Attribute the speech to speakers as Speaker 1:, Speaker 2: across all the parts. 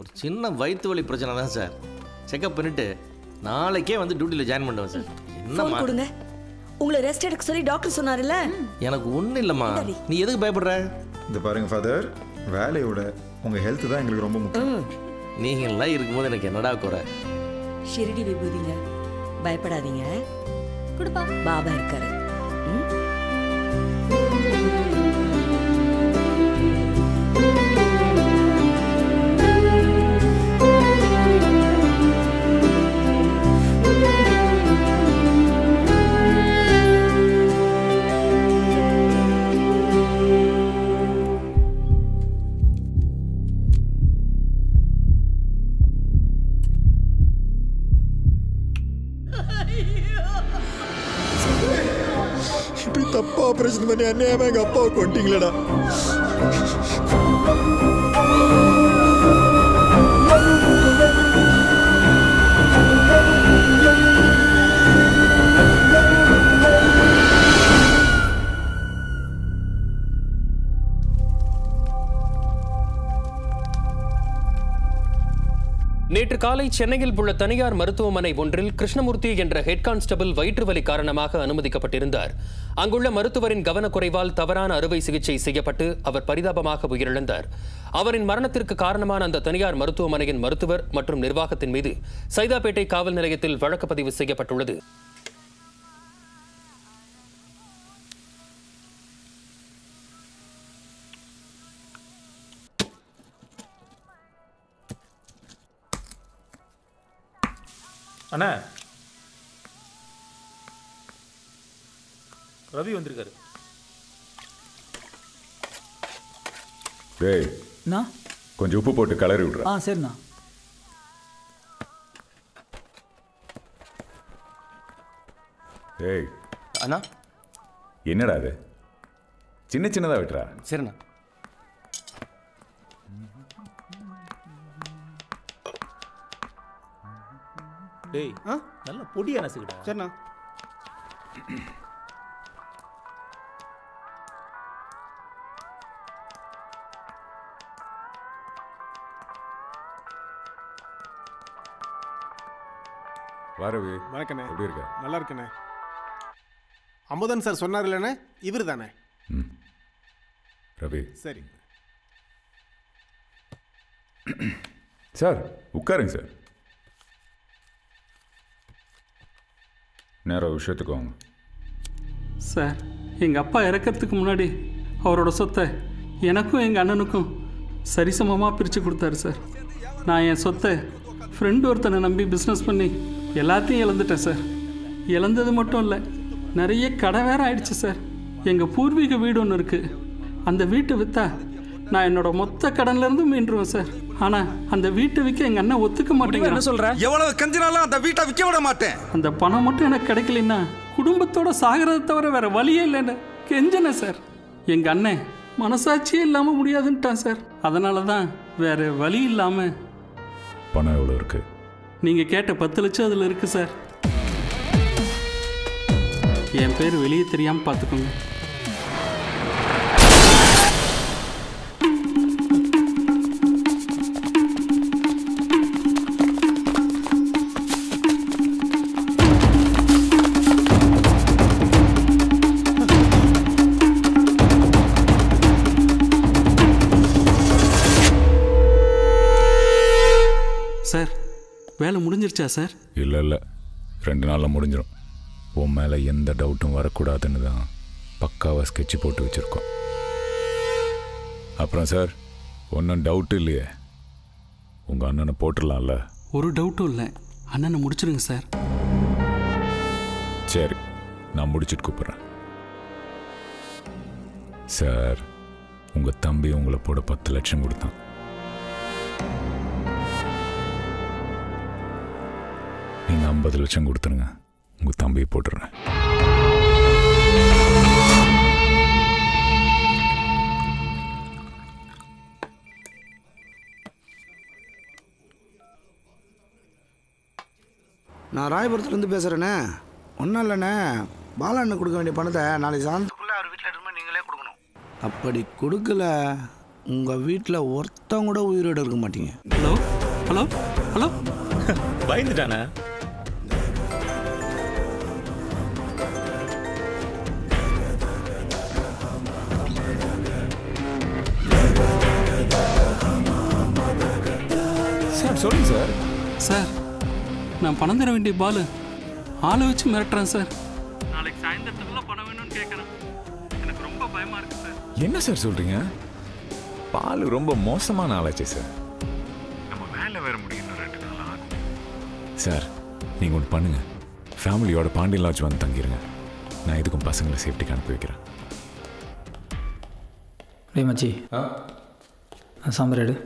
Speaker 1: ஒரு சின்ன வயிற்று வலி பிரச்சனை தான் சார். செக்அப் பண்ணிவிட்டு நாளைக்கே வந்து டியூட்டியில் ஜாயின் பண்ணுவேன் சார்.
Speaker 2: என்ன கொடுங்க, உங்களை ரெஸ்ட் எடுக்க சொல்லி டாக்டர் சொன்னார்ல.
Speaker 1: எனக்கு ஒன்றும் இல்லைம்மா, நீ எதுக்கு பயப்படுற?
Speaker 3: இந்த பாருங்க ஃபாதர், வேலையோட உங்கள் ஹெல்த் தான் எங்களுக்கு ரொம்ப முக்கியம்.
Speaker 1: நீங்களாம் இருக்கும்போது எனக்கு என்னடா குறை?
Speaker 2: ஷிரடி விபூதிங்க, பயப்படாதீங்க, பாபா இருக்காரு.
Speaker 3: இப்படி தப்பா ஆபரேஷன் பண்ணி அநியாயமா எங்க அப்பாவை கொண்டீங்களடா.
Speaker 4: நேற்று காலை சென்னையில் உள்ள தனியார் மருத்துவமனை ஒன்றில் கிருஷ்ணமூர்த்தி என்ற ஹெட் கான்ஸ்டபிள் வயிற்று வலி காரணமாக அனுமதிக்கப்பட்டிருந்தார். அங்குள்ள மருத்துவரின் கவனக்குறைவால் தவறான அறுவை சிகிச்சை செய்யப்பட்டு அவர் பரிதாபமாக உயிரிழந்தார். அவரின் மரணத்திற்கு காரணமான அந்த தனியார் மருத்துவமனையின் மருத்துவர் மற்றும் நிர்வாகத்தின் மீது சைதாப்பேட்டை காவல் நிலையத்தில் வழக்கு பதிவு செய்யப்பட்டுள்ளது.
Speaker 5: அண்ணா, ரவி வந்திருக்காரு.
Speaker 6: டேய், கொஞ்சம் உப்பு போட்டு கலரி விடுறா.
Speaker 7: சரிண்ணா.
Speaker 6: டேய்
Speaker 1: அண்ணா,
Speaker 6: என்னடா அது? சின்ன சின்னதா விட்டுறா.
Speaker 1: சரிண்ணா.
Speaker 5: டேய், நல்ல பொடியா நசுக்கிட்டா.
Speaker 8: சரிண்ணா.
Speaker 6: வரவி,
Speaker 8: வணக்கண்ணே.
Speaker 6: எப்படி இருக்க?
Speaker 8: நல்லா இருக்கண்ணே. அமுதன் சார் சொன்னார் இல்லைண்ணே, இவர் தானே?
Speaker 6: ரவி.
Speaker 8: சரி
Speaker 6: சார், உட்காருங்க சார். நேரம் விஷயத்துக்கு வாங்க
Speaker 9: சார். எங்கள் அப்பா இறக்கிறதுக்கு முன்னாடி அவரோட சொத்தை எனக்கும் எங்கள் அண்ணனுக்கும் சரிசமமாக பிரித்து கொடுத்தாரு சார். நான் என் சொத்தை ஃப்ரெண்டு ஒருத்தனை நம்பி பிஸ்னஸ் பண்ணி எல்லாத்தையும் இழந்துட்டேன் சார். இழந்தது மட்டும் இல்லை, நிறைய கடை வேற ஆயிடுச்சு சார். எங்கள் பூர்வீக வீடு ஒன்று இருக்குது, அந்த வீட்டை விற்றா நான் என்னோட மொத்த கடன்லேருந்து மீண்டுருவேன் சார். ஆனால் அந்த வீட்டை விற்க எங்கள் அண்ணன் ஒத்துக்க மாட்டேங்க.
Speaker 10: என்ன சொல்கிறேன்? எவ்வளவு கஞ்சினாலும் அந்த வீட்டை விற்க விட மாட்டேன்.
Speaker 9: அந்த பணம் மட்டும் எனக்கு கிடைக்கலன்னா குடும்பத்தோட சாகிறத தவிர வேற வழியே இல்லைன்னு கெஞ்சனேன் சார். எங்கள் அண்ணன் மனசாட்சியே இல்லாமல் முடியாதுன்ட்டான் சார். அதனால தான் வேற வழி இல்லாமல்.
Speaker 6: பணம் எவ்வளோ இருக்கு?
Speaker 9: நீங்கள் கேட்ட 10 லட்சம் அதில் இருக்கு சார். என் பேர் வெளியே தெரியாமல் பார்த்துக்கோங்க. சார், வேலை முடிஞ்சிருச்சா சார்?
Speaker 6: இல்லை இல்லை, 2 நாளில் முடிஞ்சிடும். உன் மேலே எந்த டவுட்டும் வரக்கூடாதுன்னு தான் பக்காவாக ஸ்கெட்சு போட்டு வச்சுருக்கோம். அப்புறம் சார், ஒன்றும் டவுட்டு இல்லையே? உங்கள் அண்ணனை போட்டுடலாம்ல?
Speaker 9: ஒரு டவுட்டும் இல்லை, அண்ணனை முடிச்சிருங்க சார்.
Speaker 6: சரி, நான் முடிச்சுட்டு கூப்பிட்றேன். சார், உங்கள் தம்பி உங்களை போட 10 லட்சம் கொடுத்தான். நீங்கள் 50 லட்சம் கொடுத்துருங்க, உங்கள் தம்பியை போட்டுடுறேன்.
Speaker 11: நான் ராயபுரத்துலேருந்து பேசுகிறேண்ணே. ஒன்றும் இல்லைண்ணே, பாலாண்ணு கொடுக்க வேண்டிய பணத்தை நாளைக்கு சாயந்தரத்துக்குள்ளே அவர் வீட்டில் எடுத்துமே நீங்களே கொடுக்கணும். அப்படி கொடுக்கல, உங்கள் வீட்டில் ஒருத்தவங்க கூட உயிரோடு இருக்க மாட்டீங்க.
Speaker 9: ஹலோ ஹலோ ஹலோ
Speaker 5: பயந்துட்டானே.
Speaker 6: சார் சொல்லுங்க சார்.
Speaker 9: சார் நான் பணம் தர வேண்டிய பாலு ஆளை வச்சு மிரட்டுறேன் சார். நாளைக்கு சாயந்தரத்துக்குள்ள பணம் வேணும்னு கேட்குறேன். எனக்கு ரொம்ப பயமா இருக்கு சார்.
Speaker 6: என்ன சார் சொல்றீங்க? பாலு ரொம்ப மோசமான ஆளாச்சு சார். நம்ம வேலை வேற முடியும் 2 நாள் ஆகும். சார் நீங்கள் ஒன்று பண்ணுங்க, ஃபேமிலியோட பாண்டியன் லாட்ஜ் வந்து தங்கிடுங்க. நான் இதுக்கும் பசங்களை சேஃப்டிக்கு அனுப்பி வைக்கிறேன்.
Speaker 7: டேய் மச்சி, சாம்பார் எடு.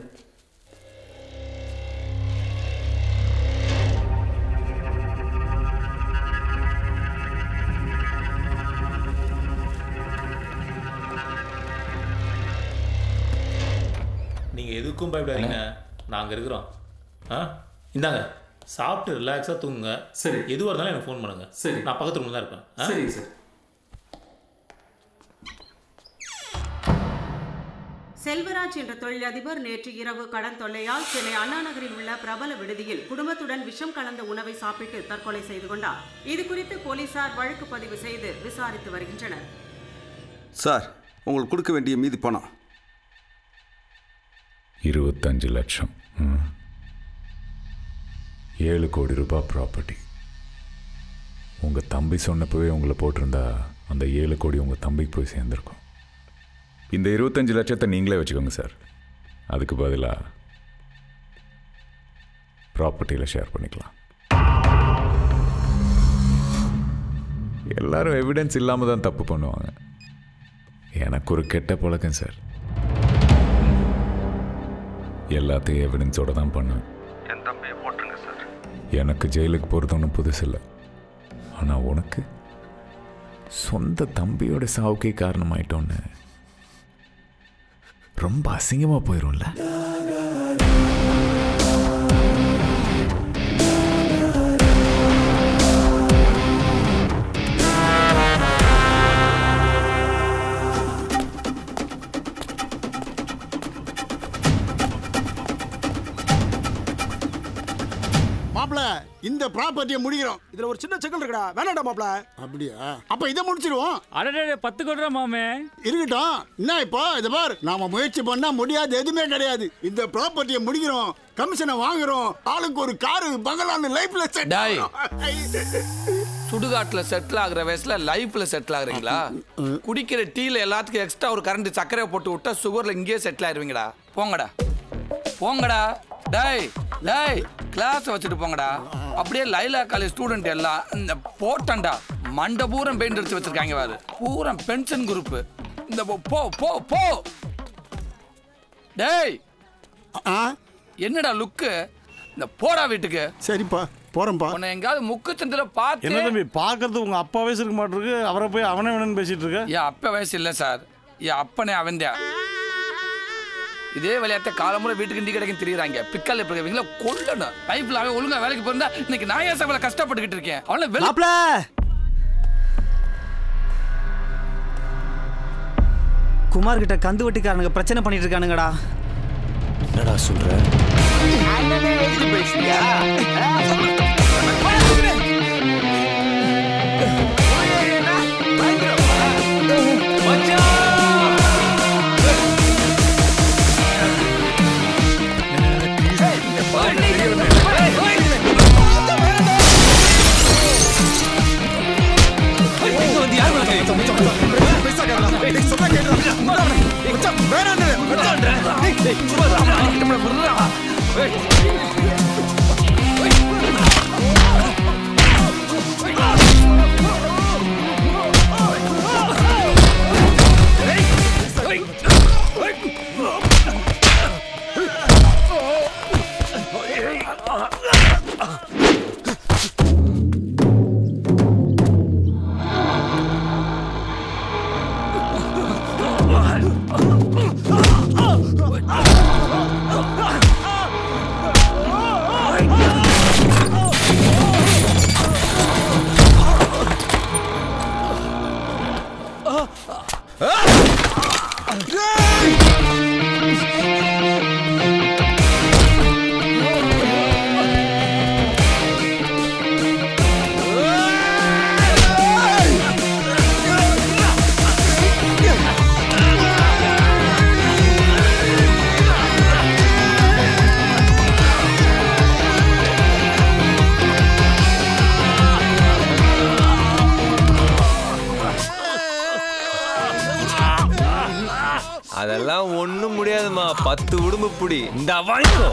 Speaker 5: நீங்கள் எதுக்கும் பயப்படாதீங்க, நாங்கள் இருக்கிறோம். இந்தாங்க சாப்பிட்டு ரிலாக்ஸாக தூங்குங்க. சரி, எதுவாக இருந்தாலும் எனக்கு ஃபோன் பண்ணுங்க. சரி, நான் பக்கத்து ரூமில் தான் இருப்பேன். சரி சார்.
Speaker 12: செல்வராஜ் என்ற தொழிலதிபர் நேற்று இரவு கடன் தொல்லையால் சென்னை அண்ணா நகரில் உள்ள பிரபல விடுதியில் குடும்பத்துடன் விஷம் கலந்த உணவை சாப்பிட்டு தற்கொலை செய்து கொண்டார். இது குறித்து போலீசார் வழக்கு பதிவு செய்து விசாரித்து வருகின்றனர்.
Speaker 10: சார், உங்களுக்கு கொடுக்க வேண்டிய மீதி பணம்
Speaker 6: 25 லட்சம். 7 கோடி ரூபாய் ப்ராப்பர்ட்டி. உங்கள் தம்பி சொன்னப்பவே உங்களை போட்டிருந்தா அந்த 7 கோடி உங்கள் தம்பிக்கு போய் சேர்ந்துருக்கும். இந்த 25 லட்சத்தை நீங்களே வச்சுக்கோங்க சார். அதுக்கு பதிலாக ப்ராப்பர்ட்டியில் ஷேர் பண்ணிக்கலாம். எல்லாரும் எவிடன்ஸ் இல்லாமல் தான் தப்பு பண்ணுவாங்க. எனக்கு ஒரு கெட்ட பழக்கம் சார். எல்லாத்தையும் எவிடன்ஸோடு தான் பண்ணுவேன்.
Speaker 10: என் தம்பியை போட்டுருங்க சார்.
Speaker 6: எனக்கு ஜெயிலுக்கு போகிறது ஒன்றும் புதுசு இல்லை. ஆனால் உனக்கு சொந்த தம்பியோட சாவுக்கே காரணமாயிட்டோன்னு ரொம்ப அசிங்கமாக போயிடும்ல.
Speaker 11: மாப்ள, இந்த ப்ராப்பர்ட்டியை முடிக்கிறோம். இதுல ஒரு சின்ன சிக்கல் இருக்குடா. வேணாடா மாப்ள. அப்படியா? அப்ப இதை முடிச்சிருவோம்.
Speaker 13: அடடே 10 கோடி ரூபா மாமே.
Speaker 11: இருக்கட்டும். என்ன இப்போ இதை பார், நாம முயற்சி பண்ணா முடியாது எதுவுமே கிடையாது. இந்த ப்ராப்பர்ட்டியை முடிக்கிறோம், கமிஷனை வாங்குறோம், ஆளுக்கு ஒரு காரு பங்களான்னு லைஃப்ல செட்.
Speaker 14: சுடுகாட்டுல செட்டில் ஆகுற வயசுல லைஃப்ல செட்டில் ஆகுறீங்களா? குடிக்கிற டீல எல்லாத்துக்கும் எக்ஸ்ட்ரா ஒரு கரண்ட் சர்க்கரை போட்டு விட்டா சுகர்ல இங்கேயே செட்டில் ஆயிருவீங்கடா. போங்கடா போங்கடா. டேய் டேய், கிளாஸ் வச்சுட்டு போங்கடா. அப்படியே லைலா காலேஜ் ஸ்டூடெண்ட் எல்லாம் இந்த போட்டண்டா மண்ட பூரம் பெயிண்ட் அடிச்சு வச்சிருக்காங்க. பாரு, பூரம் பென்ஷன் குரூப். இந்த போ போ போ. டேய் என்னடா லுக்கு? இந்த போடா வீட்டுக்கு.
Speaker 11: சரிப்பா, போறேன்ப்பா.
Speaker 14: உன்னை எங்காவது முக்கு சந்தில பார்த்து.
Speaker 15: என்ன தம்பி பார்க்கறது உங்க அப்பா வயசு இருக்க மாட்டிருக்கு, அவரை போய் அவனே வேணும்னு பேசிட்டு இருக்க?
Speaker 14: என் அப்பா வயசு இல்லை சார், என் அப்பனே அவன்தான். இதே விளையாட்ட காலமுறை வீட்டுக்கு இண்டி கிடைக்கும் தெரியுறாங்க. பிக்கல் எப்படி இருக்கீங்களா கொல்லணும். லைஃப்ல அவன் ஒழுங்கா வேலைக்கு போயிருந்தா இன்னைக்கு நான் ஏன் சார் கஷ்டப்பட்டுக்கிட்டு இருக்கேன். அவனை
Speaker 7: குமார் கிட்ட கந்து வட்டிக்காரனுங்க பிரச்சனை பண்ணிட்டு இருக்கானுங்கடா.
Speaker 1: என்னடா சொல்ற?
Speaker 16: அதெல்லாம் ஒண்ணும் முடியாதுமா. 10 உடும்பு புடி. இந்த வாய்க்கோ.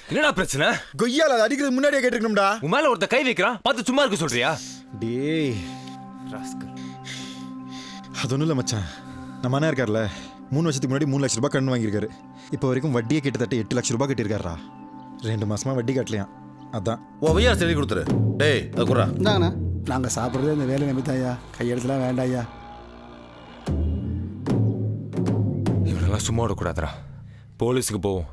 Speaker 11: என்னடா பிரச்சனை? கொய்யால அடிக்கிறது முன்னாடியே கேட்டுக்கணும்டா.
Speaker 16: உன் மேல ஒருத்த கை வைக்கிறான், பார்த்து சும்மா இருக்க சொல்றியா?
Speaker 3: டேய் அது ஒன்றும் இல்லை மச்சான். நம்ம அண்ணா இருக்கார்ல, 3 வருஷத்துக்கு முன்னாடி 3 லட்ச ரூபாய் கடன் வாங்கியிருக்காரு. இப்போ வரைக்கும் வட்டியே கிட்டத்தட்ட 8 லட்ச ரூபாய் கட்டியிருக்காரா. 2 மாசமா வட்டி கட்டலையாம். அதான்
Speaker 17: ஒவ்வையா சொல்லி கொடுத்துரு. டேய் அது குறா.
Speaker 8: இந்தாங்கண்ணா, நாங்கள் சாப்பிட்றதே இந்த வேலை நம்பித்தாயா, கையெழுத்துலாம் வேண்டாயா.
Speaker 16: இவனெல்லாம் சும்மா விடக்கூடாதுடா. போலீஸுக்கு போவோம்.